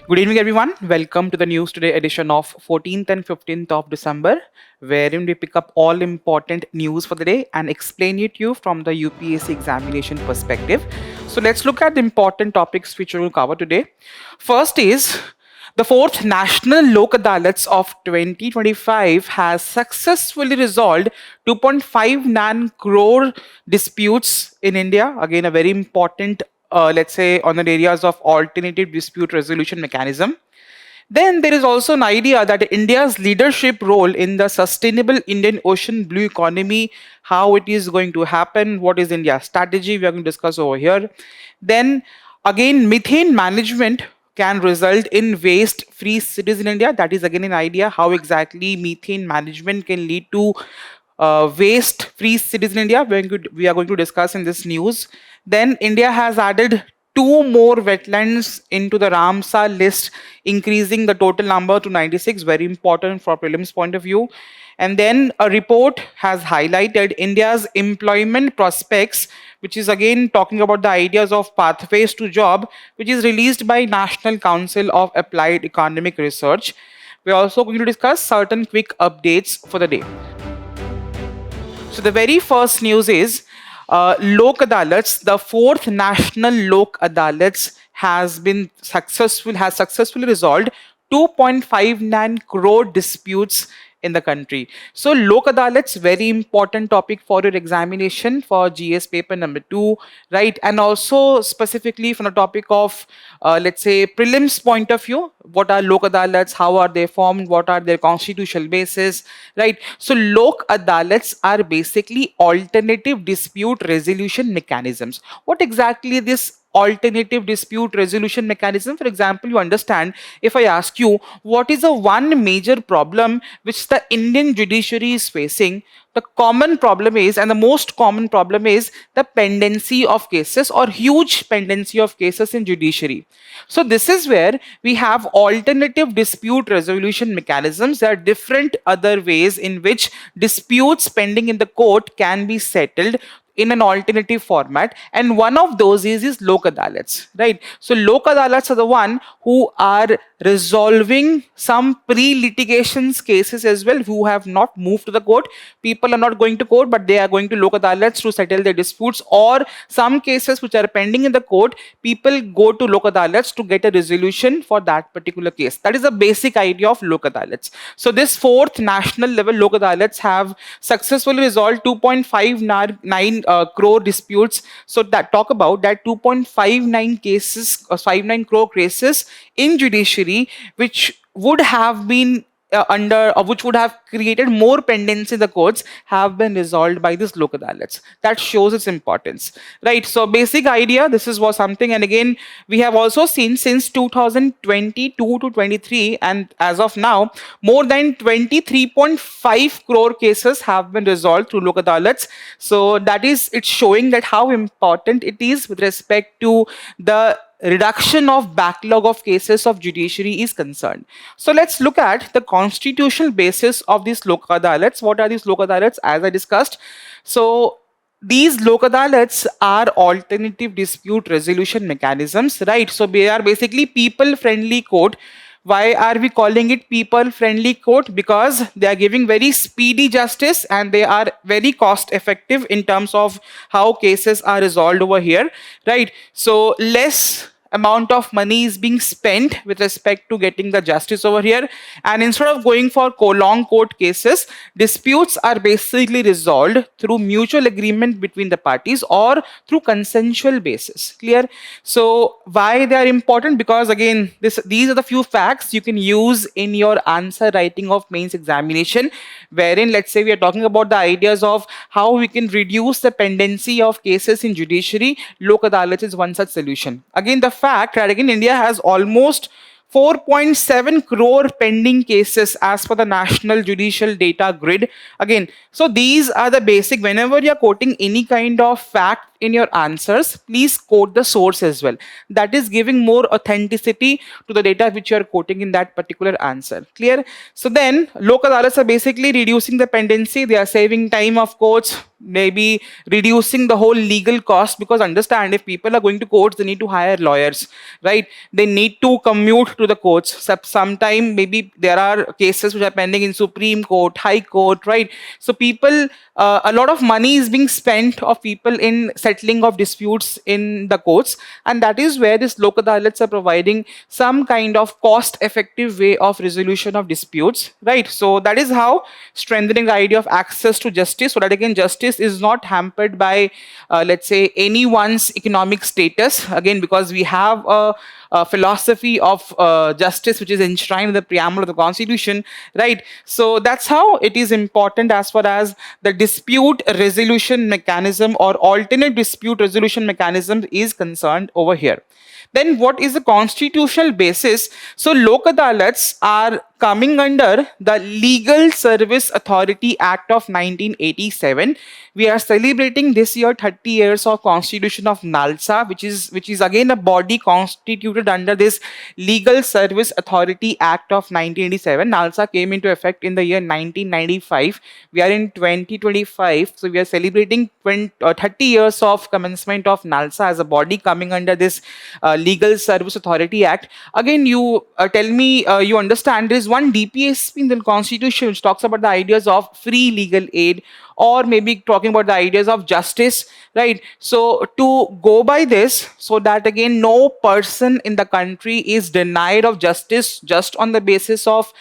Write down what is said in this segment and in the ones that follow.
Good evening, everyone. Welcome to the News Today edition of 14th and 15th of December, wherein we pick up all important news for the day and explain it to you from the UPSC examination perspective. So let's look at the important topics which we will cover today. First is the fourth National Lok Adalats of 2025 has successfully resolved 2.59 crore disputes in India. Again, a very important, let's say, on the areas of alternative dispute resolution mechanism. Then there is also an idea that India's leadership role in the sustainable Indian Ocean blue economy, how it is going to happen, what is India's strategy, we are going to discuss over here. Then again, methane management can result in waste free cities in India. That is again an idea how exactly methane management can lead to waste free cities in India. We are going to discuss in this news. Then India has added two more wetlands into the Ramsar list, increasing the total number to 96. Very important for prelims point of view. And then a report has highlighted India's employment prospects, which is again talking about the ideas of pathways to job, which is released by National Council of Applied Economic Research. We're also going to discuss certain quick updates for the day. So the very first news is Lok Adalats, the fourth National Lok Adalats has successfully resolved 2.59 crore disputes in the country. So Lok Adalats, very important topic for your examination for GS paper number 2, right? And also specifically from the topic of, let's say, prelims point of view, what are Lok Adalats, how are they formed, what are their constitutional basis, right? So Lok Adalats are basically alternative dispute resolution mechanisms. What exactly this alternative dispute resolution mechanism? For example, you understand, if I ask you what is the one major problem which the Indian judiciary is facing, the common problem is, and the most common problem is, the pendency of cases or huge pendency of cases in judiciary. So this is where we have alternative dispute resolution mechanisms. There are different other ways in which disputes pending in the court can be settled in an alternative format, and one of those is Lok Adalats, right? So Lok Adalats are the one who are resolving some pre-litigations cases as well, who have not moved to the court. People are not going to court, but they are going to Lok Adalats to settle their disputes, or some cases which are pending in the court, people go to Lok Adalats to get a resolution for that particular case. That is the basic idea of Lok Adalats. So this fourth national level Lok Adalats have successfully resolved 2.59 crore disputes. So that talk about that 2.59 cases, 59 crore cases in judiciary, which would have been which would have created more pendency in the courts, have been resolved by this Lok Adalats. That shows its importance, right? So basic idea, this is was something. And again, we have also seen since 2022 to 23, and as of now, more than 23.5 crore cases have been resolved through Lok Adalats. So that is, it's showing that how important it is with respect to the reduction of backlog of cases of judiciary is concerned. So let's look at the constitutional basis of these Lok Adalats. What are these Lok Adalats? As I discussed, so these Lok Adalats are alternative dispute resolution mechanisms, right? So they are basically people friendly court. Why are we calling it people friendly court? Because they are giving very speedy justice and they are very cost effective in terms of how cases are resolved over here, right? So less amount of money is being spent with respect to getting the justice over here, and instead of going for long court cases, disputes are basically resolved through mutual agreement between the parties or through consensual basis. Clear? So why they are important? Because again, these are the few facts you can use in your answer writing of mains examination, wherein let's say we are talking about the ideas of how we can reduce the pendency of cases in judiciary. Lok Adalats is one such solution. Again, the fact that again India has almost 4.7 crore pending cases as per the National Judicial Data Grid. Again, so these are the basic. Whenever you are quoting any kind of fact in your answers, please quote the source as well. That is giving more authenticity to the data which you are quoting in that particular answer. Clear? So then lok adalats are basically reducing the pendency. They are saving time of courts, maybe reducing the whole legal cost, because understand, if people are going to courts, they need to hire lawyers, right? They need to commute to the courts. Sometime maybe there are cases which are pending in Supreme Court, High Court, right? So people, a lot of money is being spent of people in settling of disputes in the courts, and that is where this lok adalats are providing some kind of cost effective way of resolution of disputes, right? So that is how strengthening the idea of access to justice, so that again justice is not hampered by let's say anyone's economic status, again because we have a philosophy of justice which is enshrined in the preamble of the constitution, right? So that's how it is important as far as the dispute resolution mechanism or alternate dispute resolution mechanism is concerned over here. Then what is the constitutional basis? So lok adalats are coming under the Legal Service Authority Act of 1987. We are celebrating this year 30 years of constitution of NALSA, which is again a body constituted under this Legal Service Authority Act of 1987. NALSA came into effect in the year 1995. We are in 2025, so we are celebrating 30 years of commencement of NALSA as a body coming under this Legal Service Authority Act. Again, you tell me you understand there is one DPSP in the constitution which talks about the ideas of free legal aid, or maybe talking about the ideas of justice, right? So to go by this, so that again no person in the country is denied of justice just on the basis of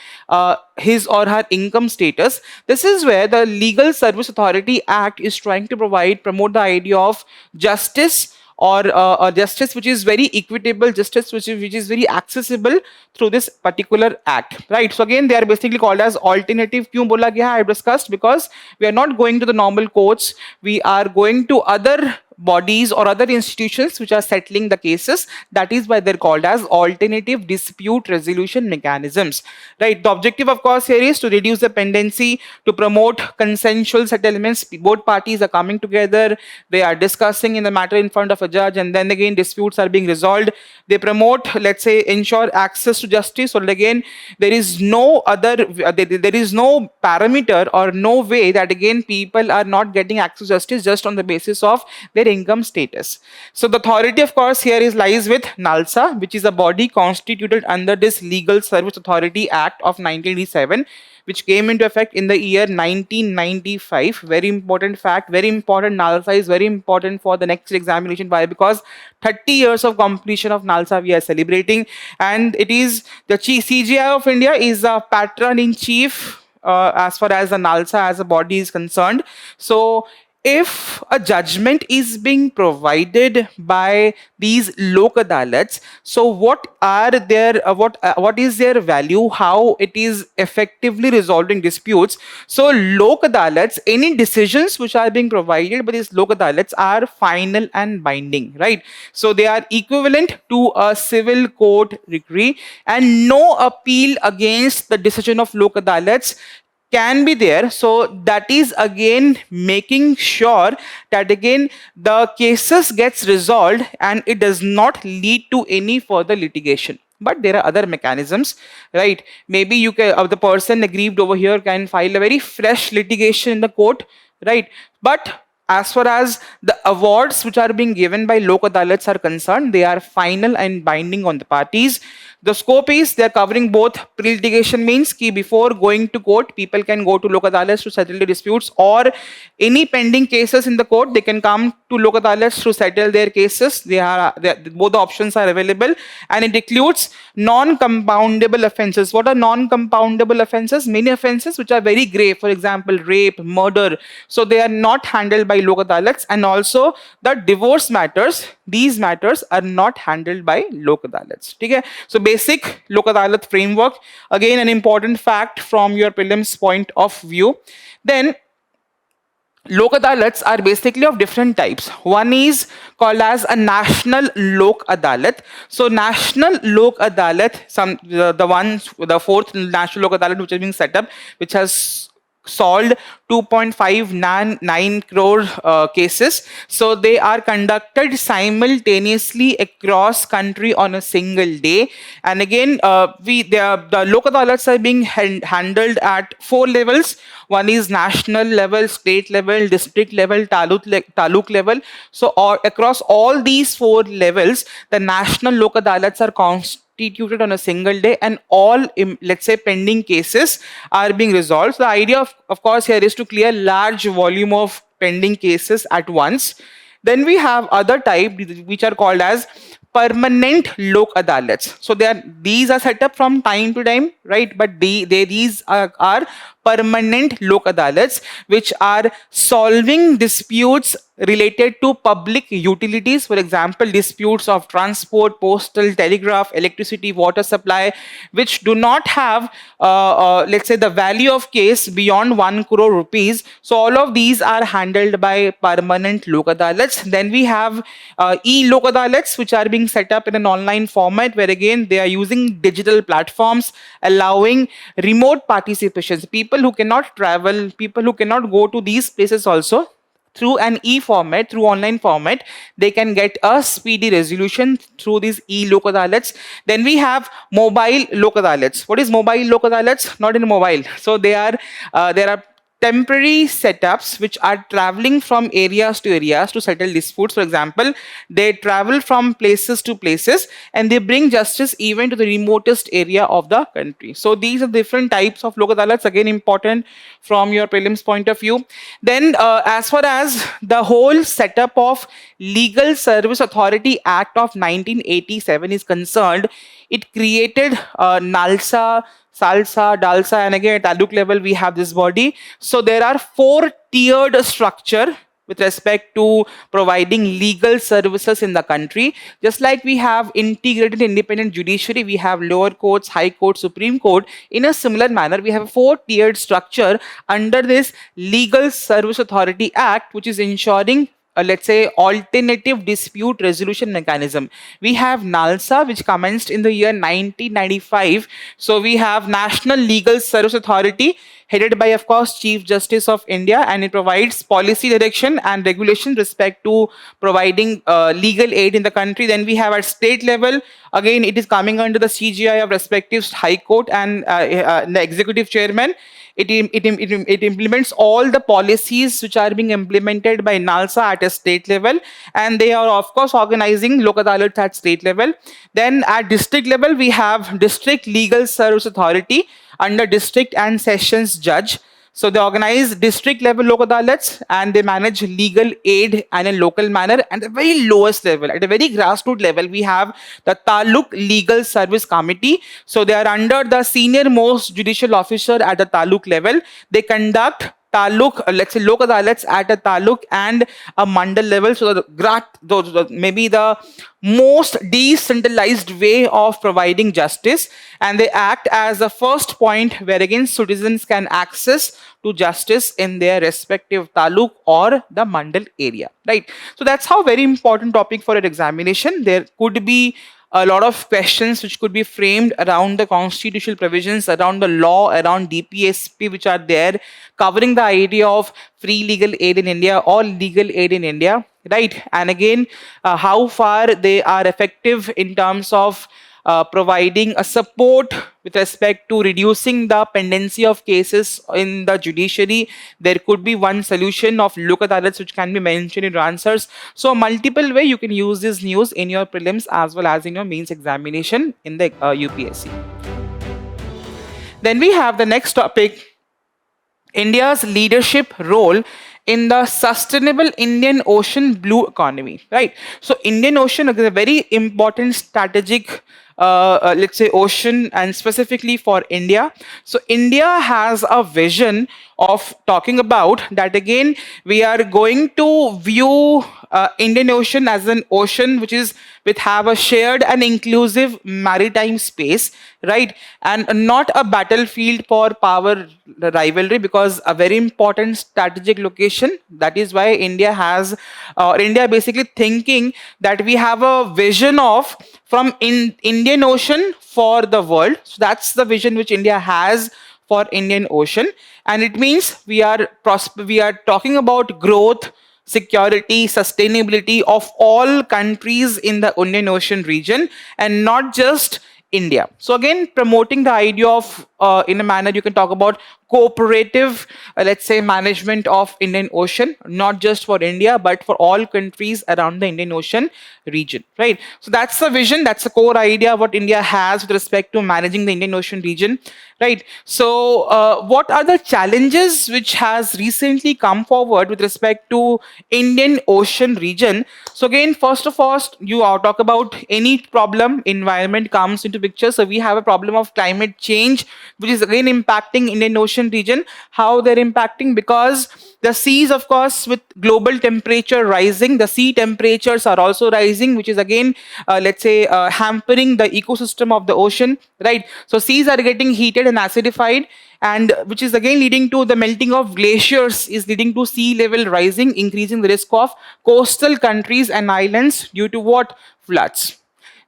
his or her income status. This is where the Legal Service Authority Act is trying to promote the idea of justice, or a justice which is very equitable, justice which is very accessible through this particular act, right? So again, they are basically called as alternative. Kyun bola gaya hai? I discussed, because we are not going to the normal courts, we are going to other bodies or other institutions which are settling the cases. That is why they're called as alternative dispute resolution mechanisms, right? The objective of course here is to reduce the pendency, to promote consensual settlements. Both parties are coming together, they are discussing in the matter in front of a judge, and then again disputes are being resolved. They promote, let's say, ensure access to justice, so again there is no other there is no parameter or no way that again people are not getting access to justice just on the basis of their income status. So the authority of course here lies with NALSA, which is a body constituted under this Legal Service Authority Act of 1987, which came into effect in the year 1995. Very important fact, very important. NALSA is very important for the next examination. Why? Because 30 years of completion of NALSA we are celebrating, and it is the CJI of India is a patron in chief as far as the NALSA as a body is concerned. So if a judgment is being provided by these lok adalats, so what are their what is their value, how it is effectively resolving disputes? So lok adalats, any decisions which are being provided by these lok adalats are final and binding, right? So they are equivalent to a civil court decree, and no appeal against the decision of lok adalats can be there. So that is again making sure that again the cases gets resolved and it does not lead to any further litigation. But there are other mechanisms, right? Maybe you can the person aggrieved over here can file a very fresh litigation in the court, right? But as far as the awards which are being given by lok adalats are concerned, they are final and binding on the parties. The scope is they are covering both pre-litigation, means ki before going to court, people can go to lok adalats to settle the disputes, or any pending cases in the court, they can come to lok adalats to settle their cases. Both the options are available, and it includes non-compoundable offences. What are non-compoundable offences? Many offences which are very grave, for example, rape, murder. So they are not handled by lok adalats, and also the divorce matters. These matters are not handled by lok adalats. Okay? So basic lok adalat framework, again an important fact from your prelims point of view. Then lok adalats are basically of different types. One is called as a national lok adalat. So national lok adalat, the fourth national lok adalat which is being set up, which has solved 2.59 crore cases. So they are conducted simultaneously across country on a single day. And again, the Lok Adalats are being handled at four levels. One is national level, state level, district level, taluk level. So across all these four levels, the national Lok Adalats are constituted on a single day, and all let's say pending cases are being resolved. So the idea of course here is to clear large volume of pending cases at once. Then we have other type which are called as permanent Lok Adalats. So these are set up from time to time, right? But these are permanent Lok Adalats, which are solving disputes related to public utilities. For example, disputes of transport, postal, telegraph, electricity, water supply, which do not have, let's say, the value of case beyond 1 crore rupees. So all of these are handled by permanent Lok Adalats. Then we have e-Lok Adalats, which are being set up in an online format, where again they are using digital platforms, allowing remote participations. People who cannot travel, people who cannot go to these places also, through an e-format, through online format, they can get a speedy resolution through these e-Lok Adalats. Then we have mobile Lok Adalats. What is mobile Lok Adalats? Not in mobile. So there are temporary setups which are traveling from areas to settle disputes. For example, they travel from places to places and they bring justice even to the remotest area of the country. So these are different types of Lok Adalats, again important from your prelims point of view. Then as far as the whole setup of Legal Service Authority Act of 1987 is concerned, it created NALSA, SALSA, DALSA, and again at taluk level we have this body. So there are four tiered structure with respect to providing legal services in the country. Just like we have integrated independent judiciary, we have lower courts, high court, Supreme Court. In a similar manner, we have a four tiered structure under this Legal Service Authority Act, which is ensuring let's say alternative dispute resolution mechanism. We have NALSA, which commenced in the year 1995. So we have National Legal Service Authority, headed by of course Chief Justice of India, and it provides policy direction and regulation respect to providing legal aid in the country. Then we have at state level, again it is coming under the CGI of respective High Court and the executive chairman. It implements all the policies which are being implemented by NALSA at a state level, and they are of course organizing Lok Adalats at state level. Then at district level, we have District Legal Service Authority under District and Sessions Judge. So they organize district level Lok Adalats and they manage legal aid in a local manner. And the very lowest level, at a very grassroots level, we have the Taluk Legal Service Committee. So they are under the senior most judicial officer at the Taluk level. They conduct taluk, let's say Lok Adalats at a taluk and a mandal level. So maybe the most decentralized way of providing justice, and they act as the first point where again citizens can access to justice in their respective taluk or the mandal area, right? So that's how very important topic for an examination. There could be a lot of questions which could be framed around the constitutional provisions, around the law, around DPSP, which are there, covering the idea of free legal aid in India or legal aid in India, right? And again, how far they are effective in terms of providing a support with respect to reducing the pendency of cases in the judiciary. There could be one solution of Lok Adalats which can be mentioned in your answers. So multiple way you can use this news in your prelims as well as in your mains examination in the UPSC. Then we have the next topic, India's leadership role in the sustainable Indian Ocean blue economy, right? So Indian Ocean is a very important strategic let's say ocean, and specifically for India. So India has a vision of talking about that. Again, we are going to view Indian Ocean as an ocean which have a shared and inclusive maritime space, right? And not a battlefield for power rivalry, because a very important strategic location. That is why India basically thinking that we have a vision of from Indian Ocean for the world. So that's the vision which India has for Indian Ocean, and it means we are talking about growth, security, sustainability of all countries in the Indian Ocean region, and not just India. So again, promoting the idea of in a manner you can talk about cooperative, let's say, management of Indian Ocean, not just for India but for all countries around the Indian Ocean region, right? So that's the vision, that's the core idea what India has with respect to managing the Indian Ocean region, right? So what are the challenges which has recently come forward with respect to Indian Ocean region? So again, first of all, you talk about any problem, environment comes into picture. So we have a problem of climate change, which is again impacting Indian Ocean region. How they're impacting? Because the seas, of course, with global temperature rising, the sea temperatures are also rising, which is again, let's say, hampering the ecosystem of the ocean, right? So seas are getting heated and acidified, and which is again leading to the melting of glaciers, is leading to sea level rising, increasing the risk of coastal countries and islands due to what? Floods.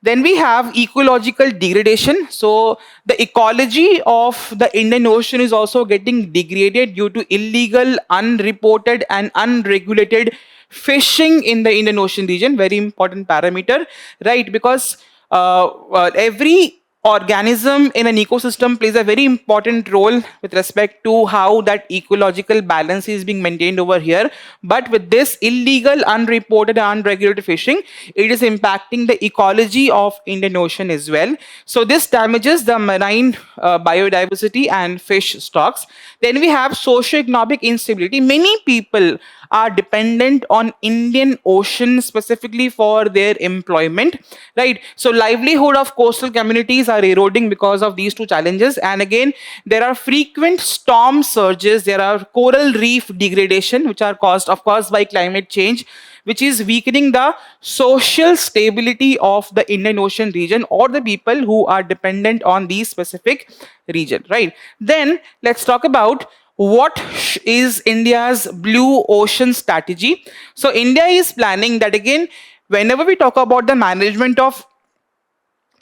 Then we have ecological degradation. So the ecology of the Indian Ocean is also getting degraded due to illegal, unreported, and unregulated fishing in the Indian Ocean region. Very important parameter, right? Because every organism in an ecosystem plays a very important role with respect to how that ecological balance is being maintained over here. But with this illegal, unreported, and unregulated fishing, it is impacting the ecology of Indian Ocean as well. So this damages the marine biodiversity and fish stocks. Then we have socio-economic instability. Many people are dependent on Indian Ocean specifically for their employment, right? So livelihood of coastal communities are eroding because of these two challenges. And again, there are frequent storm surges, there are coral reef degradation, which are caused, of course, by climate change, which is weakening the social stability of the Indian Ocean region or the people who are dependent on these specific region, right? Then let's talk about what is India's blue ocean strategy. So India is planning that, again, whenever we talk about the management of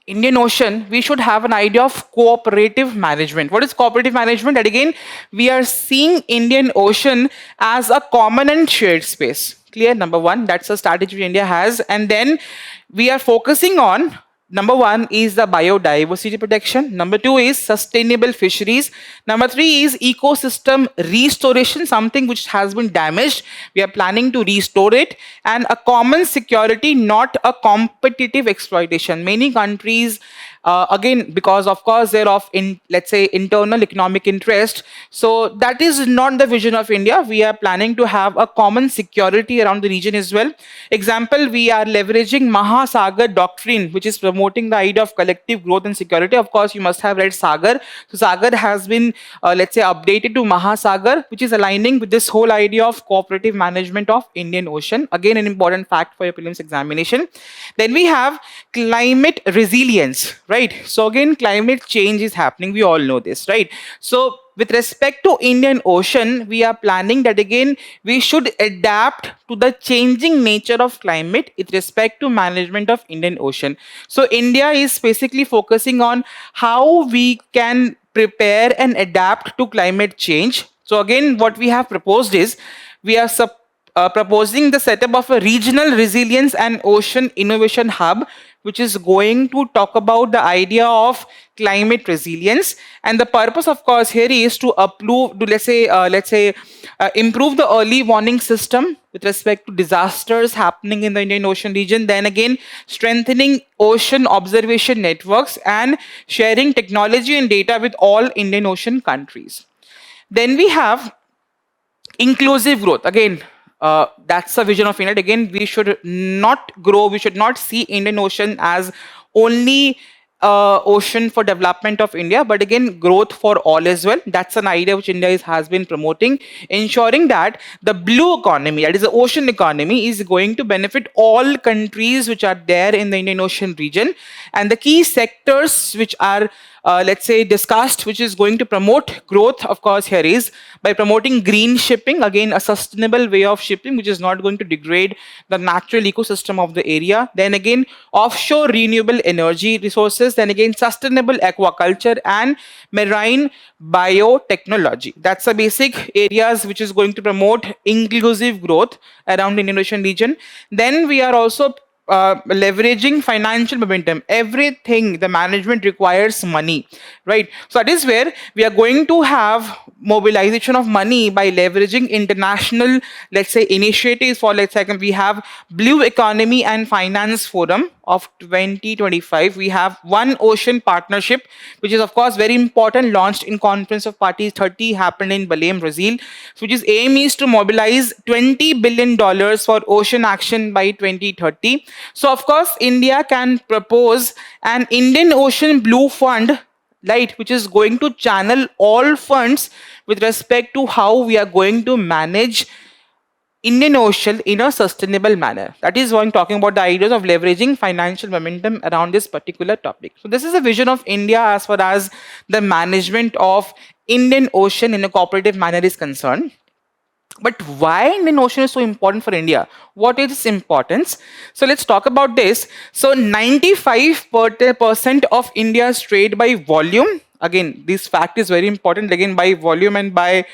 Indian Ocean, we should have an idea of cooperative management. What is cooperative management? That again, we are seeing Indian Ocean as a common and shared space. Clear? Number one, that's a strategy India has. And then we are focusing on, number one is the biodiversity protection. Number two is sustainable fisheries. Number three is ecosystem restoration, something which has been damaged. We are planning to restore it. And a common security, not a competitive exploitation. Many countries, again, because of course they're of, let's say, internal economic interest. So that is not the vision of India. We are planning to have a common security around the region as well. Example, we are leveraging Mahasagar doctrine, which is promoting the idea of collective growth and security. Of course, you must have read Sagar. So Sagar has been, let's say, updated to Mahasagar, which is aligning with this whole idea of cooperative management of Indian Ocean. Again, an important fact for your prelims examination. Then we have climate resilience, right? So again, climate change is happening. We all know this, right? So with respect to Indian Ocean, we are planning that, again, we should adapt to the changing nature of climate with respect to management of Indian Ocean. So India is basically focusing on how we can prepare and adapt to climate change. So again, what we have proposed is, we are proposing the setup of a regional resilience and ocean innovation hub, which is going to talk about the idea of climate resilience. And the purpose, of course, here is to improve the early warning system with respect to disasters happening in the Indian Ocean region. Then again, strengthening ocean observation networks and sharing technology and data with all Indian Ocean countries. Then we have inclusive growth. Again, that's the vision of India. Again, we should not grow, we should not see Indian Ocean as only ocean for development of India, but again, growth for all as well. That's an idea which India has been promoting, ensuring that the blue economy, that is the ocean economy, is going to benefit all countries which are there in the Indian Ocean region. And the key sectors which are let's say, discussed, which is going to promote growth, of course, here is by promoting green shipping, again, a sustainable way of shipping, which is not going to degrade the natural ecosystem of the area. Then again, offshore renewable energy resources. Then again, sustainable aquaculture and marine biotechnology. That's the basic areas which is going to promote inclusive growth around the Indian Ocean region. Then we are also leveraging financial momentum. Everything the management requires money, right? So that is where we are going to have mobilization of money by leveraging international, let's say, initiatives. For, let's say, we have Blue Economy and Finance Forum of 2025. We have One Ocean Partnership, which is of course very important, launched in Conference of Parties 30, happened in Belém, Brazil, which is aim is to mobilize $20 billion for ocean action by 2030. So of course India can propose an Indian Ocean Blue Fund, right, which is going to channel all funds with respect to how we are going to manage Indian Ocean in a sustainable manner. That is why I'm talking about the ideas of leveraging financial momentum around this particular topic. So this is a vision of India as far as the management of Indian Ocean in a cooperative manner is concerned. But why Indian Ocean is so important for India? What is its importance? So let's talk about this. So 95% of India's trade by volume, again, this fact is very important, again, by volume and by,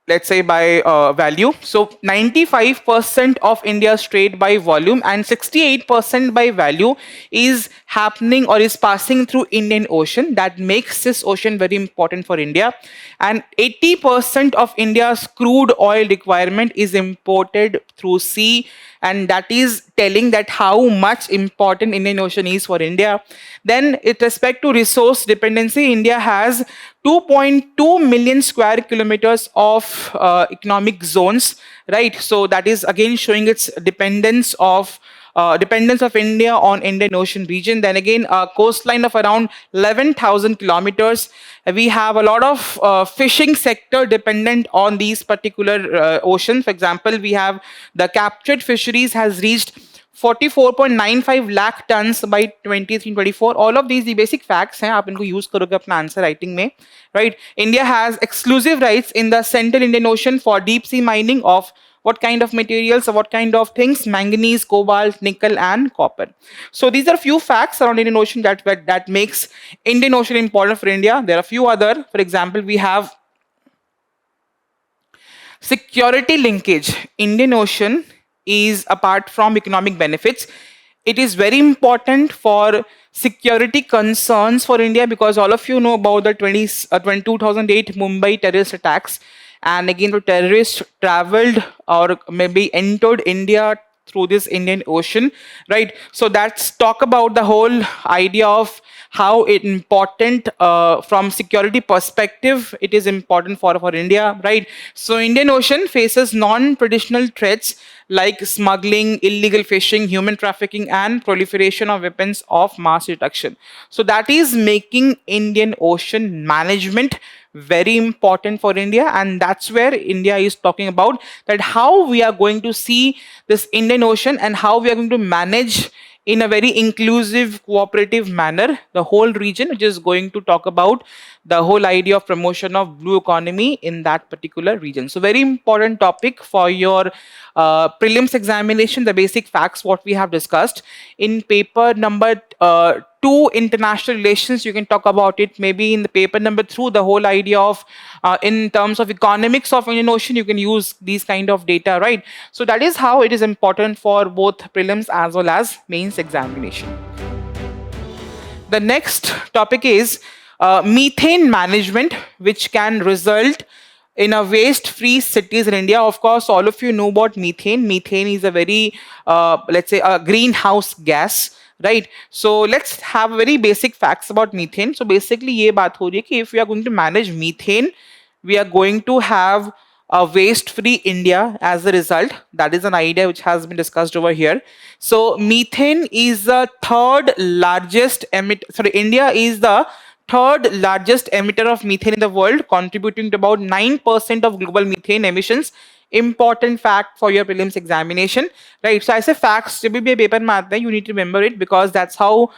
let's say, by value. So 95% of India's trade by volume and 68% by value is happening or is passing through Indian Ocean. That makes this ocean very important for India. And 80% of India's crude oil requirement is imported through sea, and that is telling that how much important Indian Ocean is for India. Then with respect to resource dependency, India has 2.2 million square kilometers of economic zones, right? So that is again showing its dependence of India on Indian Ocean region. Then again, a coastline of around 11,000 kilometers. We have a lot of fishing sector dependent on these particular oceans. For example, we have the captured fisheries has reached 44.95 lakh tons by 23-24. All of these the basic facts हैं, आप इनको use करोगे अपना answer writing में, right? India has exclusive rights in the Central Indian Ocean for deep sea mining of what kind of materials or what kind of things? Manganese, cobalt, nickel, and copper. So these are few facts around Indian Ocean that makes Indian Ocean important for India. There are a few other. For example, we have security linkage. Indian Ocean is, apart from economic benefits, it is very important for security concerns for India, because all of you know about the 2008 Mumbai terrorist attacks. And again, the terrorists traveled or maybe entered India through this Indian Ocean, right? So that's talk about the whole idea of how it important from security perspective, it is important for India, right? So Indian Ocean faces non-traditional threats like smuggling, illegal fishing, human trafficking, and proliferation of weapons of mass destruction. So that is making Indian Ocean management very important for India, and that's where India is talking about that how we are going to see this Indian Ocean and how we are going to manage in a very inclusive, cooperative manner the whole region, which is going to talk about the whole idea of promotion of blue economy in that particular region. So very important topic for your prelims examination, the basic facts what we have discussed. In paper number 2, international relations, you can talk about it. Maybe in the paper number 2, the whole idea of in terms of economics of Indian Ocean, you can use these kind of data, right? So that is how it is important for both prelims as well as mains examination. The next topic is methane management, which can result in a waste-free cities in India. Of course, all of you know about methane. Methane is a very, let's say, a greenhouse gas, right? So let's have very basic facts about methane. So basically, ये बात हो रही है कि if we are going to manage methane, we are going to have a waste-free India as a result. That is an idea which has been discussed over here. So methane is the third largest emitter. Sorry, India is the third largest emitter of methane in the world, contributing to about 9% of global methane emissions important fact for your prelims examination, right? So I say facts जब भी paper में आते हैं, you need to remember it because that's how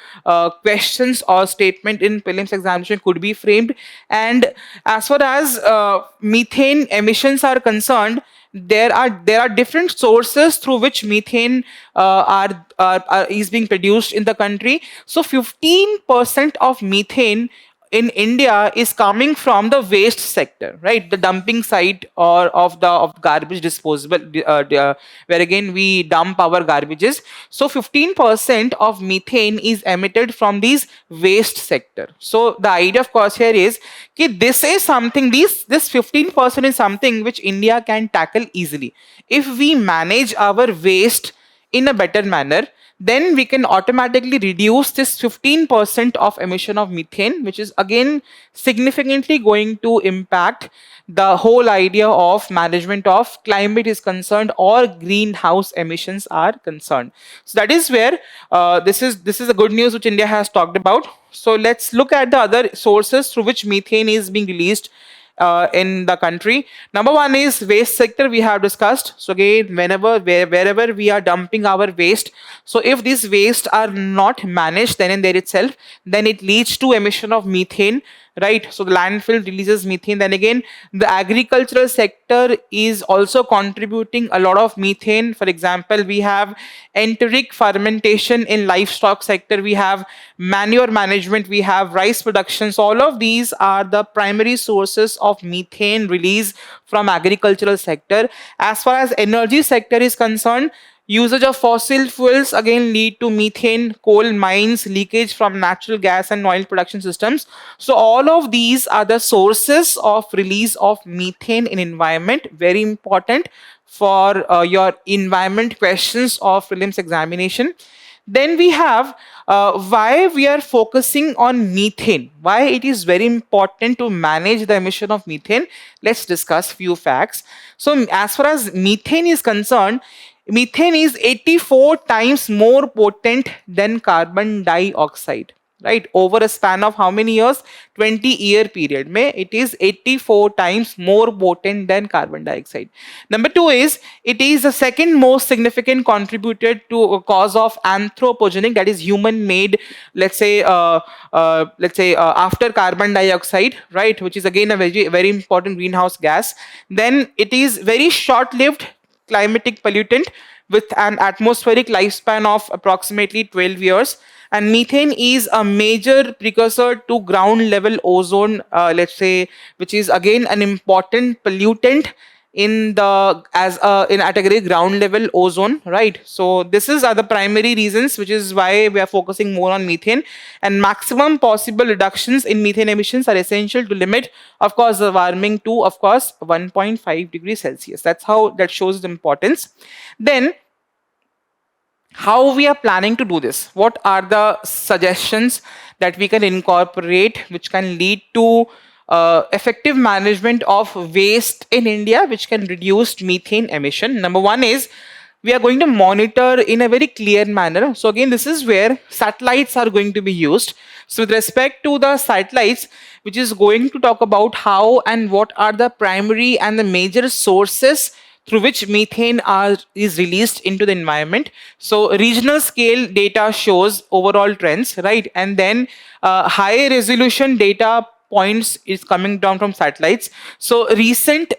questions or statement in prelims examination could be framed. And as far as methane emissions are concerned, there are different sources through which methane is being produced in the country. So 15% of methane in India is coming from the waste sector, right? The dumping site or of garbage disposable, where again we dump our garbages. So 15% of methane is emitted from these waste sector. So the idea, of course, here is that this is something. This 15% is something which India can tackle easily if we manage our waste in a better manner. Then we can automatically reduce this 15% of emission of methane, which is again significantly going to impact the whole idea of management of climate is concerned or greenhouse emissions are concerned. So that is where this is the good news which India has talked about. So let's look at the other sources through which methane is being released in the country. Number one is waste sector, we have discussed. So again, wherever we are dumping our waste, so if these waste are not managed then in there itself, then it leads to emission of methane, right? So the landfill releases methane. Then again, the agricultural sector is also contributing a lot of methane. For example, we have enteric fermentation in livestock sector, we have manure management, we have rice production. So all of these are the primary sources of methane release from agricultural sector. As far as energy sector is concerned, usage of fossil fuels again lead to methane, coal mines, leakage from natural gas and oil production systems. So all of these are the sources of release of methane in environment. Very important for your environment questions of prelims examination. Then we have why we are focusing on methane, why it is very important to manage the emission of methane. Let's discuss few facts. So as far as methane is concerned, methane is 84 times more potent than carbon dioxide, right? Over a span of how many years? 20-year period mein it is 84 times more potent than carbon dioxide. Number two is it is the second most significant contributor to a cause of anthropogenic, that is human made, let's say after carbon dioxide, right, which is again a very important greenhouse gas. Then it is very short lived climatic pollutant with an atmospheric lifespan of approximately 12 years. And methane is a major precursor to ground level ozone, let's say, which is again an important pollutant in the in at a very ground level ozone, right? So this is are the primary reasons, which is why we are focusing more on methane. And maximum possible reductions in methane emissions are essential to limit, of course, the warming to, of course, 1.5 degrees Celsius. That's how that shows the importance. Then how we are planning to do this, what are the suggestions that we can incorporate which can lead to effective management of waste in India, which can reduce methane emission. Number one is we are going to monitor in a very clear manner. So again, this is where satellites are going to be used. So with respect to the satellites, which is going to talk about how and what are the primary and the major sources through which methane is released into the environment. So regional scale data shows overall trends, right? And then high resolution data points is coming down from satellites. So recent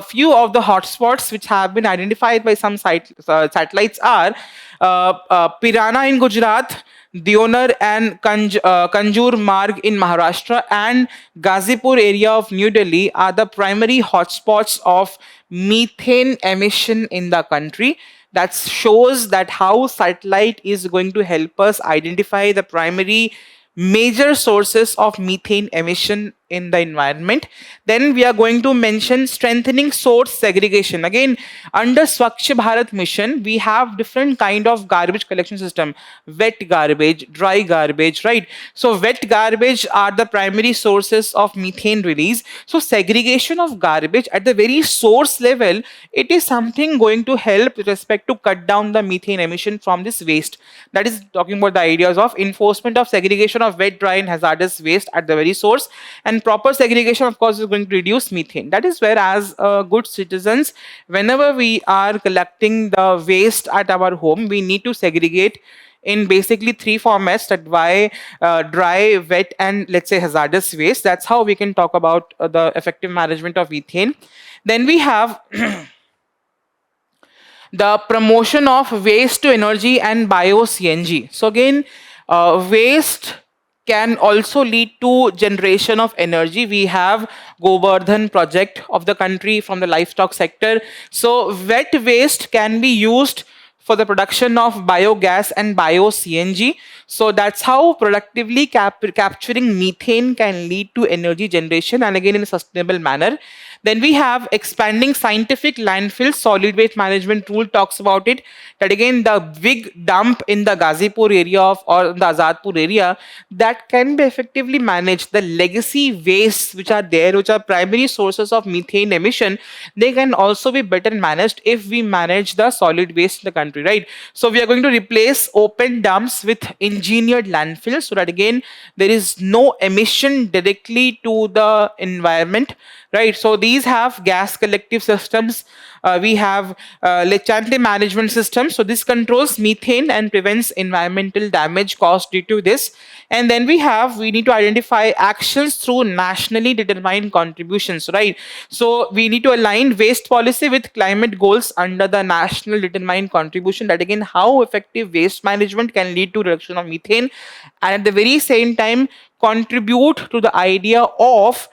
few of the hotspots which have been identified by some satellites are Pirana in Gujarat, Deonar and Kanjur Marg in Maharashtra, and Gazipur area of New Delhi are the primary hotspots of methane emission in the country. That shows that how satellite is going to help us identify the primary major sources of methane emission in the environment. Then we are going to mention strengthening source segregation. Again, under Swachh Bharat mission, we have different kind of garbage collection system: wet garbage, dry garbage, right? So wet garbage are the primary sources of methane release. So segregation of garbage at the very source level, it is something going to help with respect to cut down the methane emission from this waste. That is talking about the ideas of enforcement of segregation of wet, dry and hazardous waste at the very source. And and proper segregation, of course, is going to reduce methane. That is where, as good citizens, whenever we are collecting the waste at our home, we need to segregate in basically three formats: that dry, wet, and let's say hazardous waste. That's how we can talk about the effective management of methane. Then we have the promotion of waste to energy and bio CNG. So again, waste can also lead to generation of energy. We have Govardhan project of the country from the livestock sector. So wet waste can be used for the production of biogas and bio CNG. So that's how productively capturing methane can lead to energy generation, and again in a sustainable manner. Then we have expanding scientific landfill solid waste management rule talks about it. That again, the big dump in the Gazipur area or the Azadpur area, that can be effectively managed. The legacy wastes which are there, which are primary sources of methane emission, they can also be better managed if we manage the solid waste in the country, right? So we are going to replace open dumps with engineered landfills, so that again there is no emission directly to the environment, right? So these have gas collective systems. We have Lechathe management system. So this controls methane and prevents environmental damage caused due to this. And then we need to identify actions through nationally determined contributions, right? So we need to align waste policy with climate goals under the national determined contribution. That again, how effective waste management can lead to reduction of methane, and at the very same time contribute to the idea of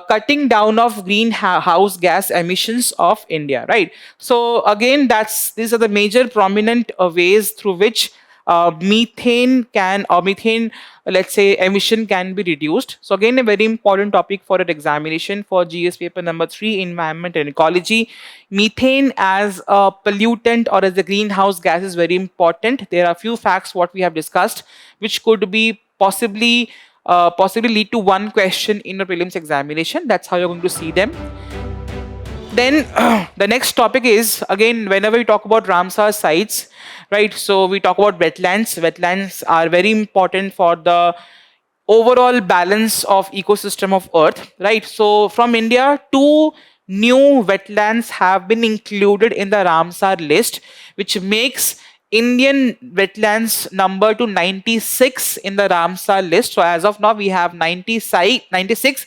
cutting down of greenhouse gas emissions of India, right? So again, these are the major prominent ways through which methane, let's say, emission can be reduced. So again, a very important topic for an examination for GS paper number 3, environment and ecology. Methane as a pollutant or as a greenhouse gas is very important. There are few facts what we have discussed which could be possibly lead to one question in a prelims examination. That's how you're going to see them. Then the next topic is, again, whenever we talk about Ramsar sites, right? So we talk about wetlands. Wetlands are very important for the overall balance of ecosystem of Earth, right? So from India, 2 new wetlands have been included in the Ramsar list, which makes Indian wetlands number to 96 in the Ramsar list. So as of now, we have 96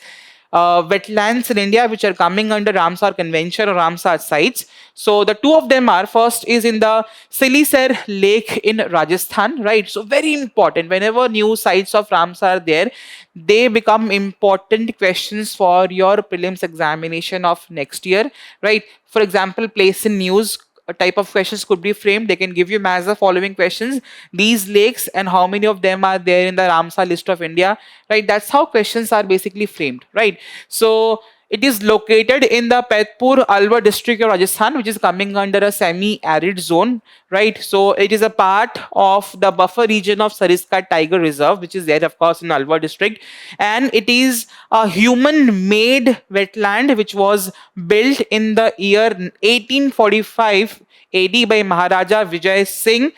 wetlands in India which are coming under Ramsar Convention or Ramsar sites. So the 2 of them are, first is in the Silisar Lake in Rajasthan, right? So very important. Whenever new sites of Ramsar are there, they become important questions for your prelims examination of next year, right? For example, place in news, a type of questions could be framed. They can give you as the following questions: these lakes and how many of them are there in the Ramsar list of India, right? That's how questions are basically framed, right? So it is located in the Paitpur Alwar district of Rajasthan, which is coming under a semi-arid zone, right? So it is a part of the buffer region of Sariska Tiger Reserve, which is there, of course, in Alwar district. And it is a human-made wetland which was built in the year 1845 AD by Maharaja Vinay Singh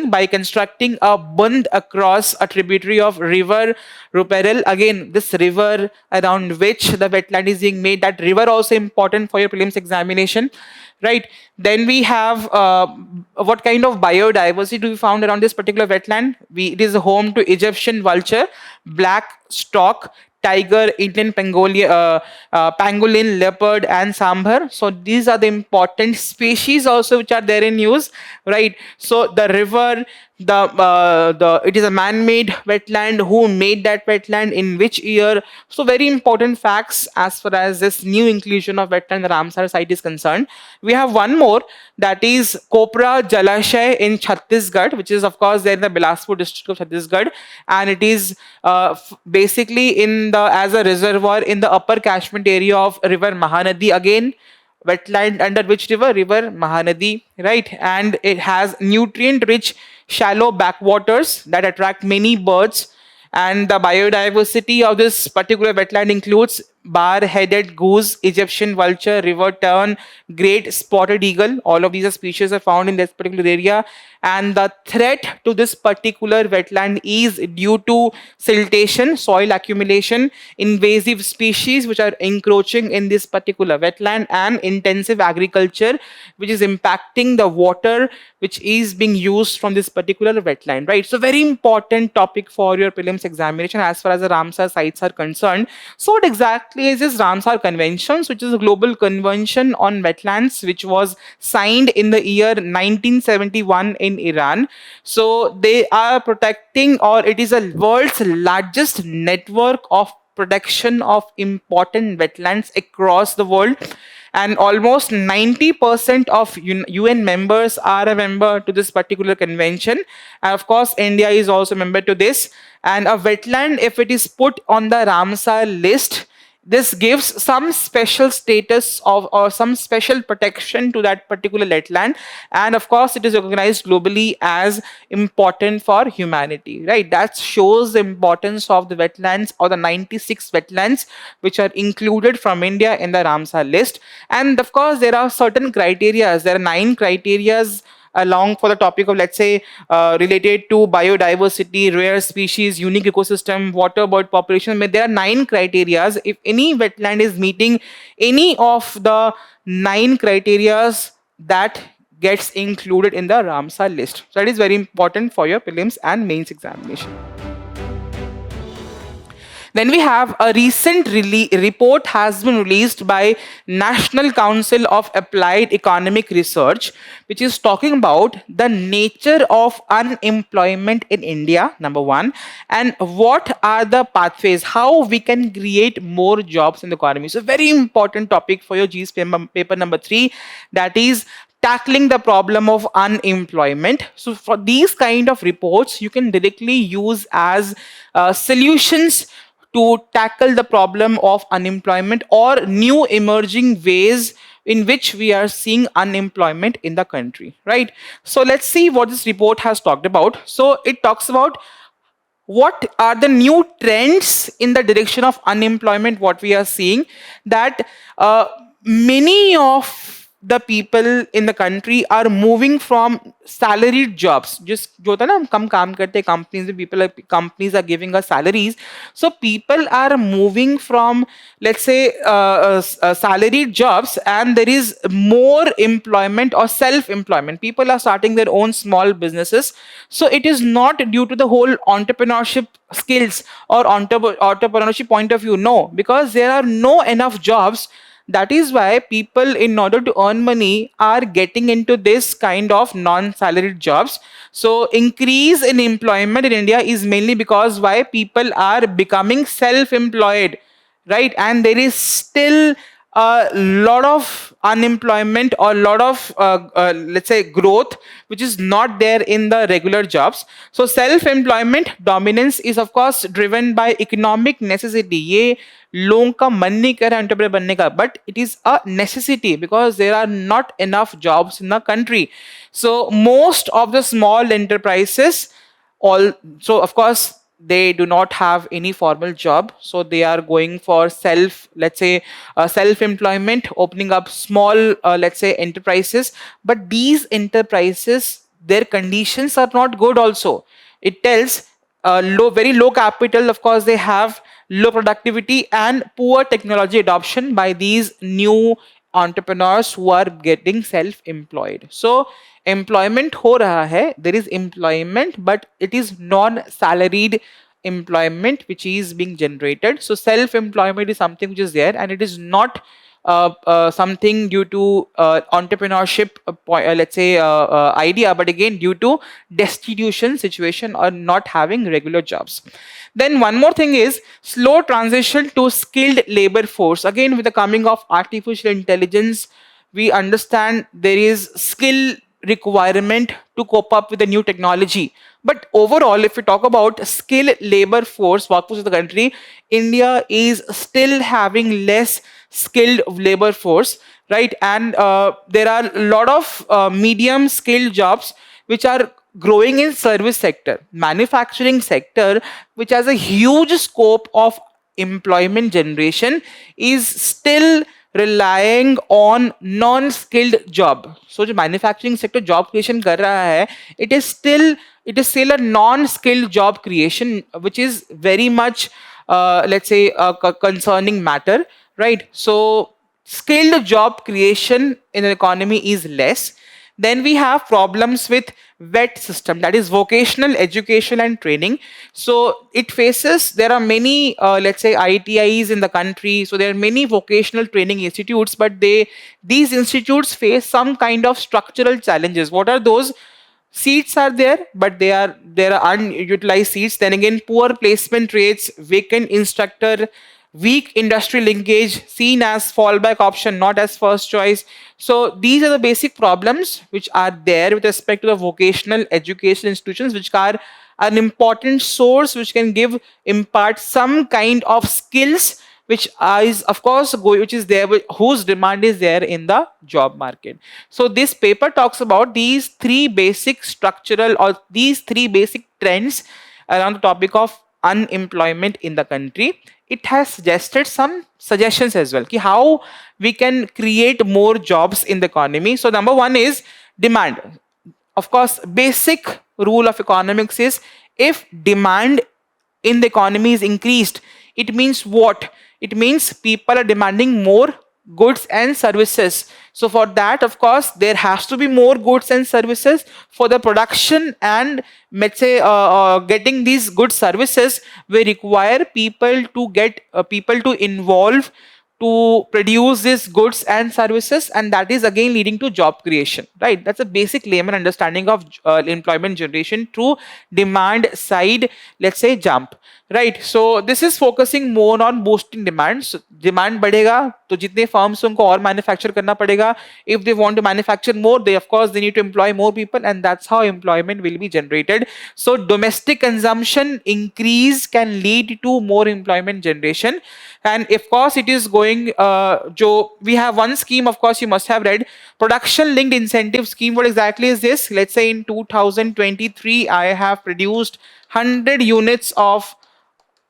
by constructing a bund across a tributary of river Ruparel. Again, this river around which the wetland is being made, that river also important for your prelims examination, right? Then we have what kind of biodiversity do we found around this particular wetland? It is home to Egyptian vulture, black stork, tiger, Indian pangolin, leopard, and sambar. So these are the important species also which are there in use, right? So the river, it is a man-made wetland. Who made that wetland? In which year? So very important facts as far as this new inclusion of wetland the Ramsar site is concerned. We have one more, that is Kopra Jalashay in Chhattisgarh, which is of course there in the Bilaspur district of Chhattisgarh, and it is basically as a reservoir in the upper catchment area of river Mahanadi. Again, wetland under which river? River Mahanadi, right? And it has nutrient-rich shallow backwaters that attract many birds. And the biodiversity of this particular wetland includes bar-headed goose, Egyptian vulture, river tern, great spotted eagle. All of these are species are found in this particular area. And the threat to this particular wetland is due to siltation, soil accumulation, invasive species which are encroaching in this particular wetland, and intensive agriculture which is impacting the water which is being used from this particular wetland, right? So very important topic for your prelims examination as far as the Ramsar sites are concerned. So what exactly is this Ramsar Conventions, which is a global convention on wetlands, which was signed in the year 1971 in Iran. So they are protecting, or it is a world's largest network of protection of important wetlands across the world, and almost 90% of UN members are a member to this particular convention. And of course, India is also a member to this. And a wetland, if it is put on the Ramsar list, this gives some special status of or some special protection to that particular wetland, and of course it is recognized globally as important for humanity, right? That shows the importance of the wetlands, or the 96 wetlands which are included from India in the Ramsar list. And of course there are certain criteria. There are 9 criterias along for the topic of, let's say, related to biodiversity, rare species, unique ecosystem, water bird population. But there are 9 criterias. If any wetland is meeting any of the 9 criterias, that gets included in the Ramsar list. So that is very important for your prelims and mains examination. Then we have a recent report has been released by National Council of Applied Economic Research, which is talking about the nature of unemployment in India, number one, and what are the pathways, how we can create more jobs in the economy. So very important topic for your GS paper number 3, that is tackling the problem of unemployment. So for these kind of reports, you can directly use as solutions to tackle the problem of unemployment or new emerging ways in which we are seeing unemployment in the country, right? So let's see what this report has talked about. So it talks about what are the new trends in the direction of unemployment, what we are seeing, that many of the people in the country are moving from salaried jobs. Just जो होता है ना, हम कम काम करते हैं companies में, companies are giving us salaries. So people are moving from, let's say, salaried jobs, and there is more employment or self-employment. People are starting their own small businesses. So it is not due to the whole entrepreneurship skills or entrepreneurship point of view. No, because there are no enough jobs. That is why people, in order to earn money, are getting into this kind of non-salaried jobs. So increase in employment in India is mainly because why people are becoming self-employed, right? And there is still a lot of unemployment or a lot of let's say growth which is not there in the regular jobs. So self-employment dominance is of course driven by economic necessity. ये लोगों का मन नहीं कर रहा entrepreneur बनने का, but it is a necessity because there are not enough jobs in the country. So most of the small enterprises, so of course they do not have any formal job, so they are going for let's say self-employment, opening up small let's say enterprises. But these enterprises, their conditions are not good also. It tells very low capital, of course they have low productivity and poor technology adoption by these new entrepreneurs who are getting self-employed. So employment हो रहा है, there is employment, but it is non-salaried employment which is being generated. So self-employment is something which is there, and it is not something due to entrepreneurship let's say idea, but again due to destitution situation or not having regular jobs. Then one more thing is slow transition to skilled labor force. Again, with the coming of artificial intelligence, we understand there is skill requirement to cope up with the new technology. But overall, if we talk about skilled labor force, workforce of the country, India is still having less skilled labor force, right? And there are a lot of medium skilled jobs which are growing in service sector, manufacturing sector, which has a huge scope of employment generation is still relying on non-skilled job. So जो manufacturing sector job creation कर रहा है, it is still a non-skilled job creation, which is very much let's say a concerning matter, right? So skilled job creation in the economy is less. Then we have problems with VET system, that is vocational education and training. So there are many let's say ITIs in the country, so there are many vocational training institutes, but these institutes face some kind of structural challenges. What are those? Seats are there, but there are unutilized seats. Then again, poor placement rates, vacant instructor, weak industry linkage, seen as fallback option, not as first choice. So these are the basic problems which are there with respect to the vocational education institutions, which are an important source which can impart some kind of skills, which is of course which is there, whose demand is there in the job market. So this paper talks about these three basic structural, or these three basic trends around the topic of unemployment in the country. It has suggested some suggestions as well, how we can create more jobs in the economy. So number one is demand. Of course, basic rule of economics is, if demand in the economy is increased, it means what? It means people are demanding more goods and services. So for that, of course, there has to be more goods and services. For the production and let's say getting these good services, we require people to involve to produce these goods and services, and that is again leading to job creation, right? That's a basic layman understanding of employment generation through demand side, let's say, jump, right? So this is focusing more on boosting demand. So demand बढ़ेगा तो जितने firms उनको और manufacture करना पड़ेगा. If they want to manufacture more, they need to employ more people, and that's how employment will be generated. So domestic consumption increase can lead to more employment generation. And of course it is going we have one scheme, of course you must have read, production linked incentive scheme. What exactly is this? Let's say in 2023 I have produced 100 units of,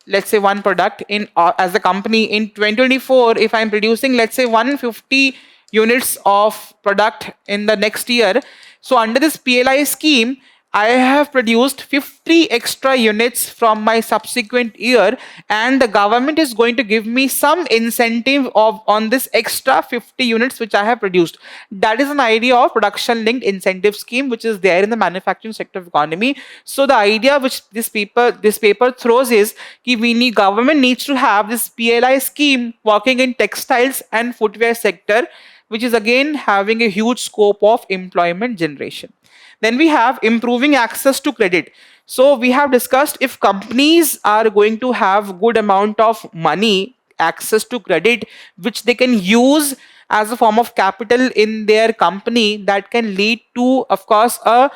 let's say, one product in as a company. In 2024, if I'm producing, let's say, 150 units of product in the next year, so under this PLI scheme I have produced 50 extra units from my subsequent year, and the government is going to give me some incentive on this extra 50 units which I have produced. That is an idea of production linked incentive scheme, which is there in the manufacturing sector of economy. So the idea which this paper throws is that government needs to have this PLI scheme working in textiles and footwear sector, which is again having a huge scope of employment generation. Then we have improving access to credit. So we have discussed, if companies are going to have good amount of money, access to credit, which they can use as a form of capital in their company, that can lead to, of course, a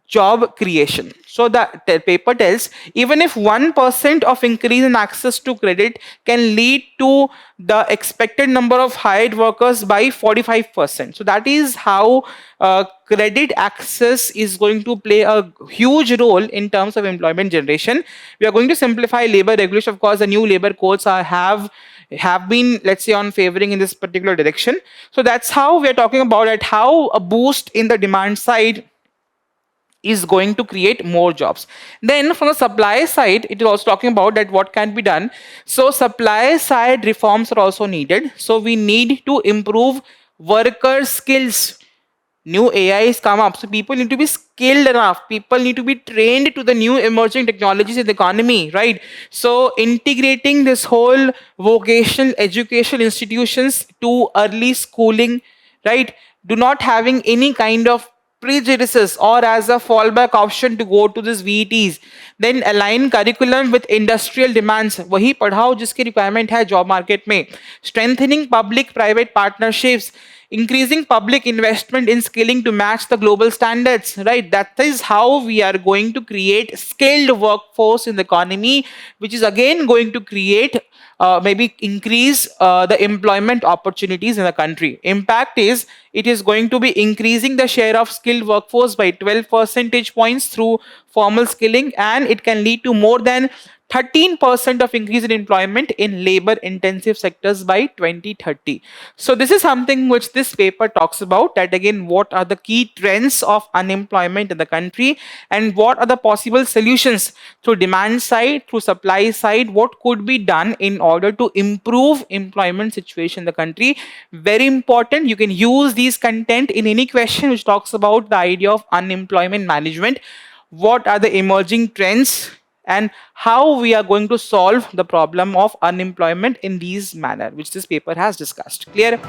job creation. So the paper tells, even if 1% of increase in access to credit can lead to the expected number of hired workers by 45%. So that is how credit access is going to play a huge role in terms of employment generation. We are going to simplify labor regulation. Of course, the new labor codes have been, let's say, on favoring in this particular direction. So that's how we are talking about it, how a boost in the demand side is going to create more jobs. Then from the supply side, it is also talking about that what can be done. So supply side reforms are also needed. So we need to improve worker skills. New AIs come up, so people need to be skilled enough. People need to be trained to the new emerging technologies in the economy, right? So integrating this whole vocational education institutions to early schooling, right? Do not having any kind of prejudices or as a fallback option to go to this VETs. Then align curriculum with industrial demands. वही पढ़ाओ जिसकी requirement है job market में. Strengthening public-private partnerships. Increasing public investment in skilling to match the global standards, right? That is how we are going to create skilled workforce in the economy, which is again going to create maybe increase the employment opportunities in the country. Impact is, it is going to be increasing the share of skilled workforce by 12 percentage points through formal skilling, and it can lead to more than 13% of increase in employment in labor intensive sectors by 2030. So this is something which this paper talks about, that again what are the key trends of unemployment in the country and what are the possible solutions through demand side, through supply side, what could be done in order to improve employment situation in the country. Very important, you can use these content in any question which talks about the idea of unemployment management. What are the emerging trends and how we are going to solve the problem of unemployment in these manner, which this paper has discussed. Clear?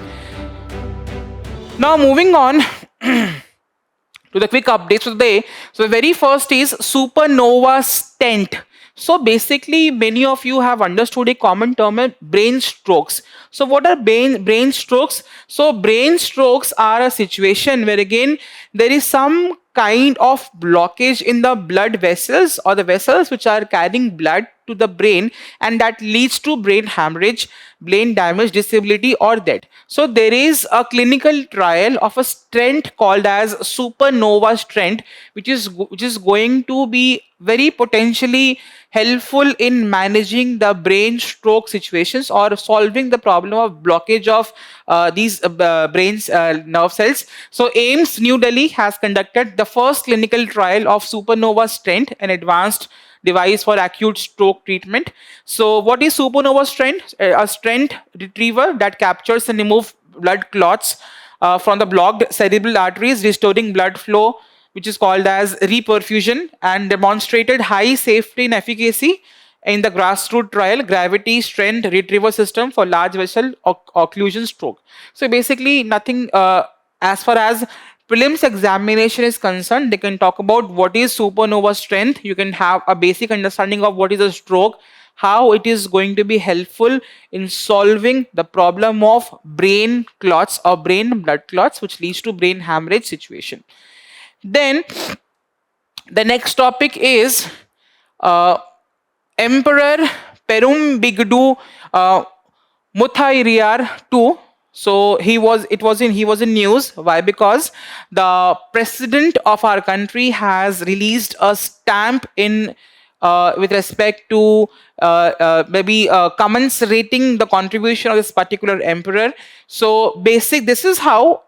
Now moving on to the quick updates of the day. So the very first is supernova stent. So basically, many of you have understood a common term as brain strokes. So what are brain strokes? So brain strokes are a situation where again there is some kind of blockage in the blood vessels or the vessels which are carrying blood to the brain, and that leads to brain hemorrhage, brain damage, disability or death. So there is a clinical trial of a stent called as supernova stent, which is going to be very potentially helpful in managing the brain stroke situations or solving the problem of blockage of these brain's nerve cells. So AIIMS New Delhi has conducted the first clinical trial of supernova stent, an advanced device for acute stroke treatment. So what is supernova stent? A stent retriever that captures and removes blood clots from the blocked cerebral arteries, restoring blood flow, which is called as reperfusion, and demonstrated high safety and efficacy in the grassroots trial gravity strength retriever system for large vessel occlusion stroke. So basically nothing as far as prelims examination is concerned, they can talk about what is supernova strength. You can have a basic understanding of what is a stroke, how it is going to be helpful in solving the problem of brain clots or brain blood clots, which leads to brain hemorrhage situation. Then the next topic is Emperor Perumbigdu Muthairiyar II. So he was in news. Why? Because the president of our country has released a stamp in with respect to maybe commensurating the contribution of this particular emperor. So this is how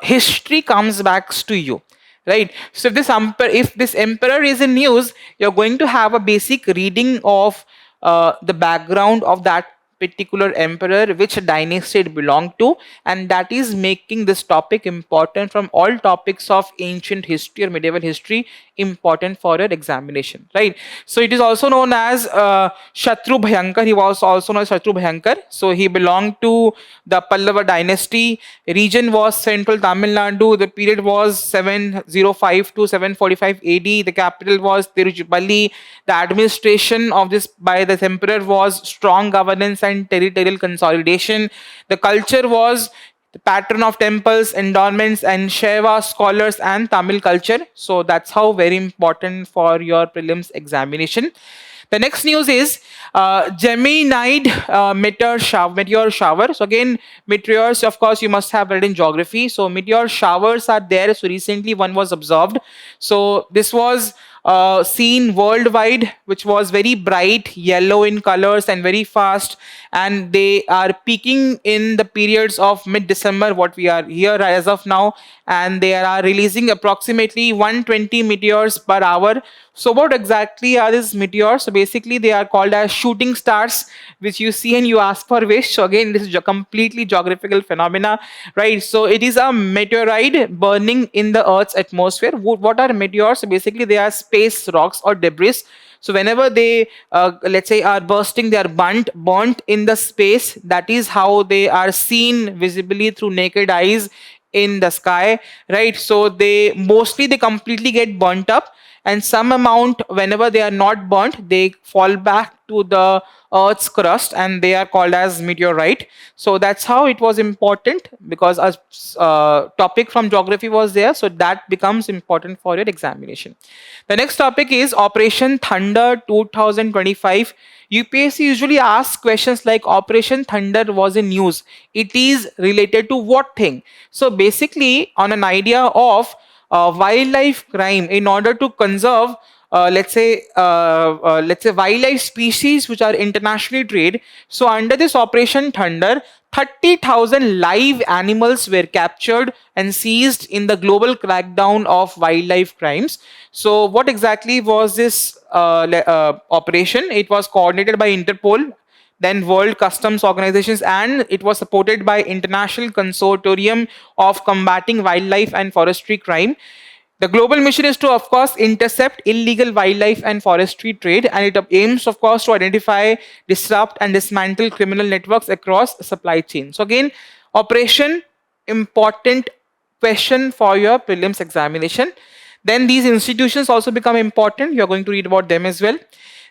history comes back to you, right? So if this emperor is in news, you're going to have a basic reading of the background of that particular emperor, which dynasty it belonged to, and that is making this topic important from all topics of ancient history or medieval history, important for your examination, right? So it is also known as Shatru Bhayankar. He was also known as Shatru Bhayankar. So he belonged to the Pallava dynasty. Region was central Tamil Nadu. The period was 705 to 745 AD. The capital was Tiruchirappalli. The administration of this by the emperor was strong governance and territorial consolidation. The culture was the pattern of temples, endowments, and Shaiva scholars and Tamil culture. So that's how very important for your prelims examination. The next news is Geminid meteor shower. So again, meteors, of course, you must have read in geography. So meteor showers are there. So recently one was observed. So this was seen worldwide, which was very bright yellow in colors and very fast, and they are peaking in the periods of mid-December, what we are here as of now, and they are releasing approximately 120 meteors per hour. So what exactly are these meteors? So basically they are called as shooting stars, which you see and you ask for wish. So again, this is a completely geographical phenomena, right? So it is a meteorite burning in the Earth's atmosphere. What are meteors? So basically they are space rocks or debris. So whenever they, let's say, are bursting, they are burnt in the space. That is how they are seen visibly through naked eyes in the sky, right? So they completely get burnt up, and some amount, whenever they are not burnt, they fall back to the Earth's crust, and they are called as meteorite. So that's how it was important, because a topic from geography was there, so that becomes important for your examination. The next topic is Operation Thunder 2025. UPSC usually asks questions like Operation Thunder was in news. It is related to what thing? So basically on an idea of wildlife crime, in order to conserve let's say wildlife species which are internationally traded. So under this Operation Thunder, 30,000 live animals were captured and seized in the global crackdown of wildlife crimes. So what exactly was this operation? It was coordinated by Interpol, then World Customs Organizations, and it was supported by International Consortium of Combating Wildlife and Forestry Crime. The global mission is to, of course, intercept illegal wildlife and forestry trade, and it aims, of course, to identify, disrupt, and dismantle criminal networks across supply chain. So again, operation, important question for your prelims examination. Then these institutions also become important. You're going to read about them as well.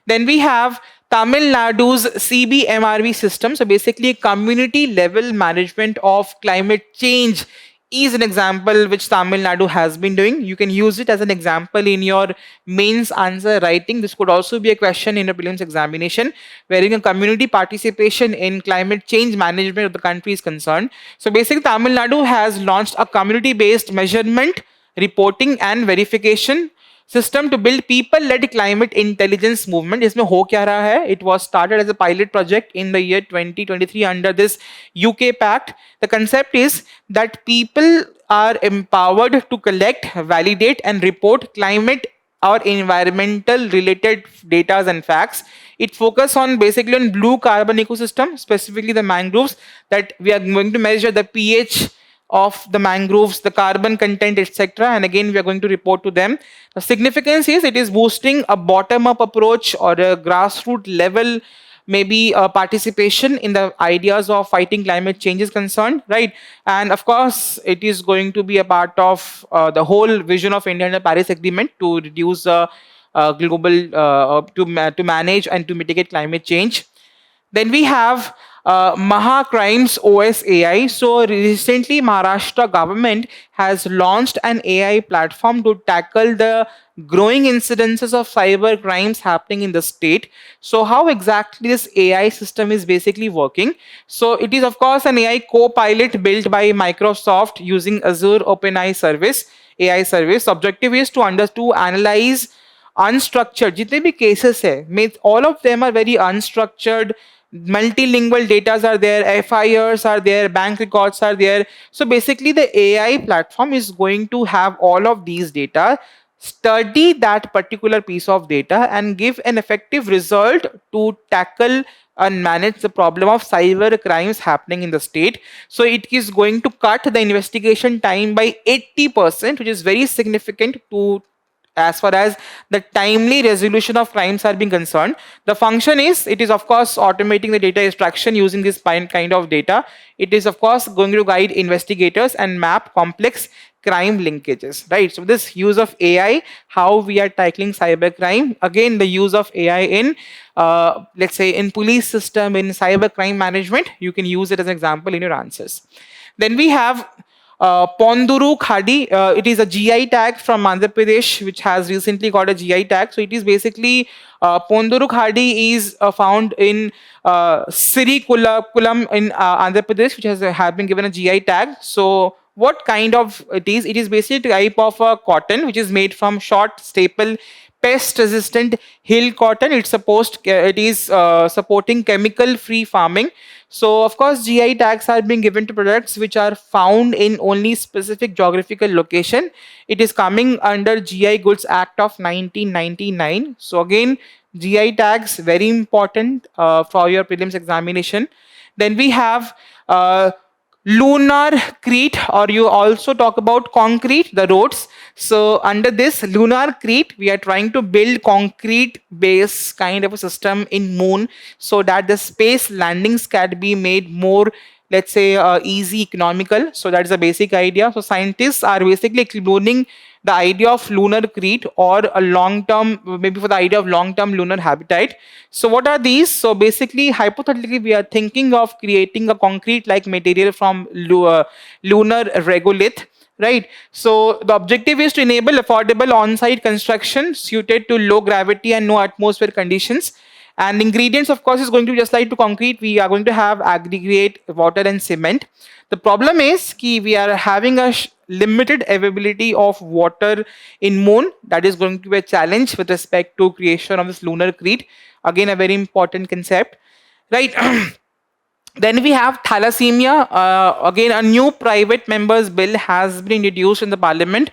Then we have Tamil Nadu's CBMRV system. So basically, community level management of climate change is an example which Tamil Nadu has been doing. You can use it as an example in your mains answer writing. This could also be a question in a prelims examination, wherein a community participation in climate change management of the country is concerned. So basically, Tamil Nadu has launched a community-based measurement, reporting, and verification system to build people-led climate intelligence movement. इसमें हो क्या रहा है? It was started as a pilot project in the year 2023 under this UK Pact. The concept is that people are empowered to collect, validate, and report climate or environmental related data and facts. It focuses on basically on blue carbon ecosystem, specifically the mangroves, that we are going to measure the pH of the mangroves, the carbon content, etc. And again, we are going to report to them. The significance is it is boosting a bottom-up approach or a grassroots level, maybe participation in the ideas of fighting climate change is concerned, right? And of course, it is going to be a part of the whole vision of India and the Paris Agreement to reduce global, to manage and to mitigate climate change. Then we have Maha Crimes OS AI. So recently, Maharashtra government has launched an AI platform to tackle the growing incidences of cyber crimes happening in the state. So how exactly this AI system is basically working? So it is, of course, an AI co-pilot built by Microsoft using Azure OpenAI service, AI service. Objective is to analyze unstructured जितने भी cases है, all of them are very unstructured. Multilingual data are there, FIRs are there, bank records are there. So basically, the AI platform is going to have all of these data, study that particular piece of data, and give an effective result to tackle and manage the problem of cyber crimes happening in the state. So it is going to cut the investigation time by 80%, which is very significant to as far as the timely resolution of crimes are being concerned. The function is, it is of course automating the data extraction using this kind of data. It is of course going to guide investigators and map complex crime linkages, right? So this use of AI, how we are tackling cyber crime, again the use of AI in let's say in police system, in cyber crime management, you can use it as an example in your answers. Then we have Ponduru Khadi. It is a GI tag from Andhra Pradesh, which has recently got a GI tag. So it is basically Ponduru Khadi is found in Sirikulam in Andhra Pradesh, which has been given a GI tag. So what kind of it is? It is basically a type of cotton which is made from short staple pest resistant hill cotton. It is supporting chemical free farming. So of course GI tags are being given to products which are found in only specific geographical location. It is coming under GI Goods Act of 1999. So again, GI tags very important for your prelims examination. Then we have Lunarcrete, or you also talk about concrete, the roads. So under this Lunarcrete, we are trying to build concrete base kind of a system in moon, so that the space landings can be made more, let's say, easy, economical. So that is the basic idea. So scientists are basically exploring the idea of Lunarcrete, or a long-term, maybe for the idea of long-term lunar habitat. So what are these? So basically, hypothetically, we are thinking of creating a concrete-like material from lunar regolith, right? So the objective is to enable affordable on-site construction suited to low gravity and no atmosphere conditions. And ingredients, of course, is going to be just like to concrete. We are going to have aggregate, water, and cement. The problem is ki we are having a limited availability of water in moon. That is going to be a challenge with respect to creation of this lunar crete. Again, a very important concept, right? Then we have thalassemia. Again, a new private members bill has been introduced in the parliament,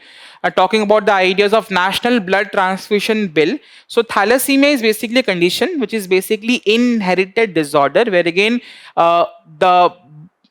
talking about the ideas of national blood transfusion bill. So thalassemia is basically a condition which is basically inherited disorder, where again the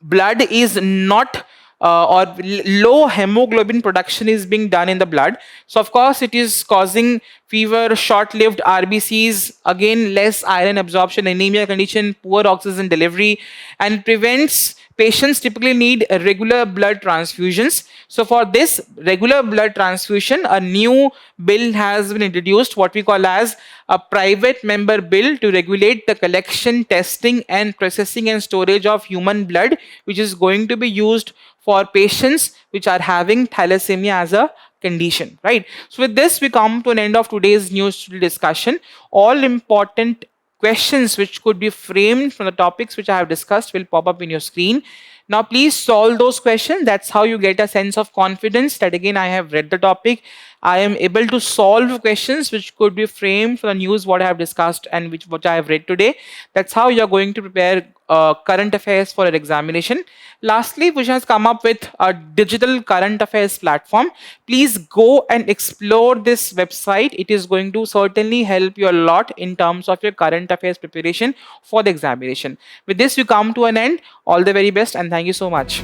blood is not or low hemoglobin production is being done in the blood. So of course it is causing fever, short-lived RBCs, again less iron absorption, anemia condition, poor oxygen delivery, and prevents patients typically need regular blood transfusions. So for this regular blood transfusion, a new bill has been introduced, what we call as a private member bill, to regulate the collection, testing, and processing and storage of human blood, which is going to be used for patients which are having thalassemia as a condition, right? So with this, we come to an end of today's news discussion. All important questions which could be framed from the topics which I have discussed will pop up in your screen. Now, please solve those questions. That's how you get a sense of confidence that again, I have read the topic. I am able to solve questions which could be framed from the news what I have discussed and what I have read today. That's how you're going to prepare current affairs for an examination. Lastly, Bhushan has come up with a digital current affairs platform. Please go and explore this website. It is going to certainly help you a lot in terms of your current affairs preparation for the examination. With this, we come to an end. All the very best and thank you so much.